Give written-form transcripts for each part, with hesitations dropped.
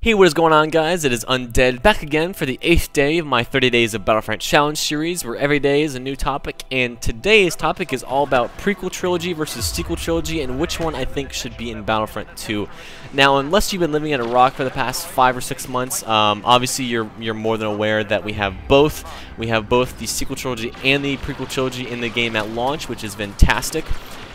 Hey, what is going on, guys? It is Undead back again for the 8th day of my 30 Days of Battlefront challenge series, where every day is a new topic, and today's topic is all about prequel trilogy versus sequel trilogy and which one I think should be in Battlefront 2. Now, unless you've been living at a rock for the past 5 or 6 months, obviously you're more than aware that we have both. We have both the sequel trilogy and the prequel trilogy in the game at launch, which is fantastic.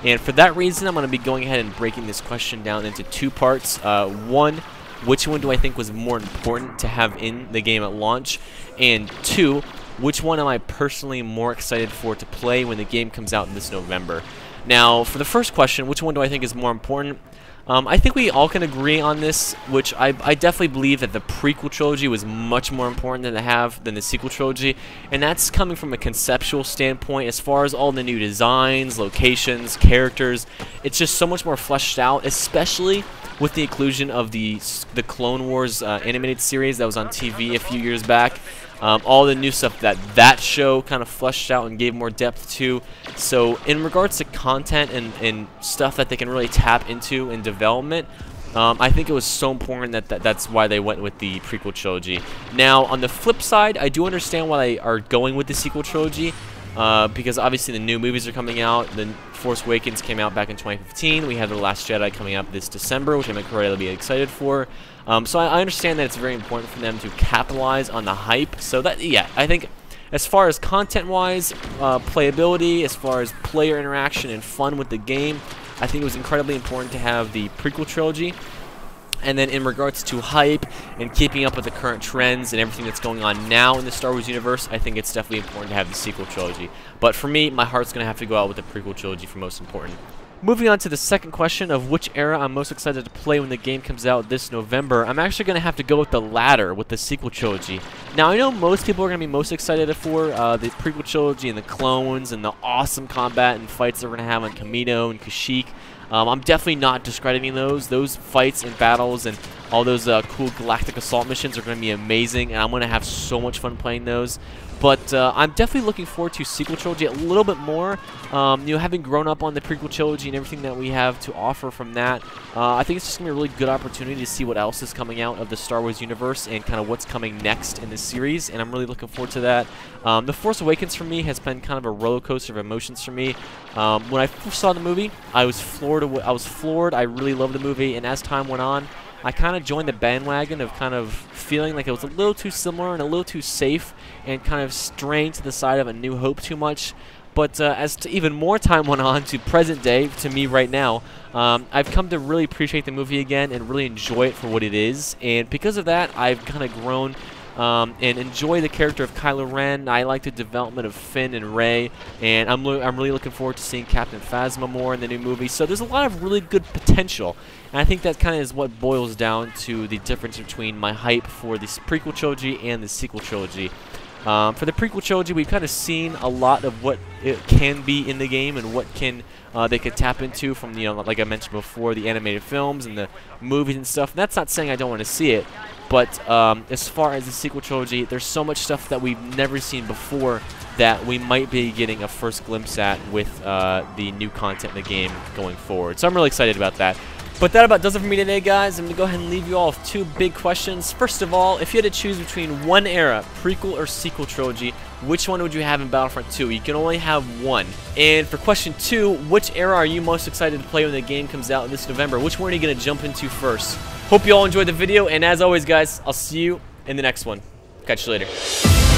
And for that reason, I'm going to be going ahead and breaking this question down into two parts. One, which one do I think was more important to have in the game at launch? And two, which one am I personally more excited for to play when the game comes out this November? Now, for the first question, which one do I think is more important? I think we all can agree on this, which I definitely believe that the prequel trilogy was much more important than the sequel trilogy, and that's coming from a conceptual standpoint as far as all the new designs, locations, characters. It's just so much more fleshed out, especially with the inclusion of the Clone Wars animated series that was on TV a few years back. All the new stuff that show kind of fleshed out and gave more depth to. So in regards to content and stuff that they can really tap into in development, I think it was so important that's why they went with the prequel trilogy. Now, on the flip side, I do understand why they are going with the sequel trilogy. Because obviously the new movies are coming out. The Force Awakens came out back in 2015. We have The Last Jedi coming out this December, which I'm incredibly excited for. So I understand that it's very important for them to capitalize on the hype. So that, yeah, I think as far as content-wise, playability, as far as player interaction and fun with the game, I think it was incredibly important to have the prequel trilogy. And then in regards to hype and keeping up with the current trends and everything that's going on now in the Star Wars universe, I think it's definitely important to have the sequel trilogy. But for me, my heart's going to have to go out with the prequel trilogy for most important. Moving on to the second question of which era I'm most excited to play when the game comes out this November, I'm actually going to have to go with the latter, with the sequel trilogy. Now, I know most people are going to be most excited for the prequel trilogy and the clones and the awesome combat and fights that we're going to have on Kamino and Kashyyyk. I'm definitely not discrediting those. Those fights and battles and all those cool galactic assault missions are going to be amazing, and I'm going to have so much fun playing those. But I'm definitely looking forward to sequel trilogy a little bit more. You know, having grown up on the prequel trilogy and everything that we have to offer from that, I think it's just going to be a really good opportunity to see what else is coming out of the Star Wars universe and kind of what's coming next in this series, and I'm really looking forward to that. The Force Awakens for me has been kind of a roller coaster of emotions for me. When I first saw the movie, I was floored. I really loved the movie, and as time went on, I kind of joined the bandwagon of kind of feeling like it was a little too similar and a little too safe and kind of straying to the side of A New Hope too much. But as to even more time went on to present day, to me right now, I've come to really appreciate the movie again and really enjoy it for what it is. And because of that, I've kind of grown and enjoy the character of Kylo Ren. I like the development of Finn and Rey, and I'm really looking forward to seeing Captain Phasma more in the new movie. So there's a lot of really good potential, and I think that kind of is what boils down to the difference between my hype for the prequel trilogy and the sequel trilogy. For the prequel trilogy, we've kind of seen a lot of what it can be in the game and what they could tap into from, you know, like I mentioned before, the animated films and the movies and stuff. And that's not saying I don't want to see it, but as far as the sequel trilogy, there's so much stuff that we've never seen before that we might be getting a first glimpse at with the new content in the game going forward. So I'm really excited about that. But that about does it for me today, guys. I'm going to go ahead and leave you all with two big questions. First of all, if you had to choose between one era, prequel or sequel trilogy, which one would you have in Battlefront 2? You can only have one. And for question 2, which era are you most excited to play when the game comes out this November? Which one are you going to jump into first? Hope you all enjoyed the video, and as always, guys, I'll see you in the next one. Catch you later.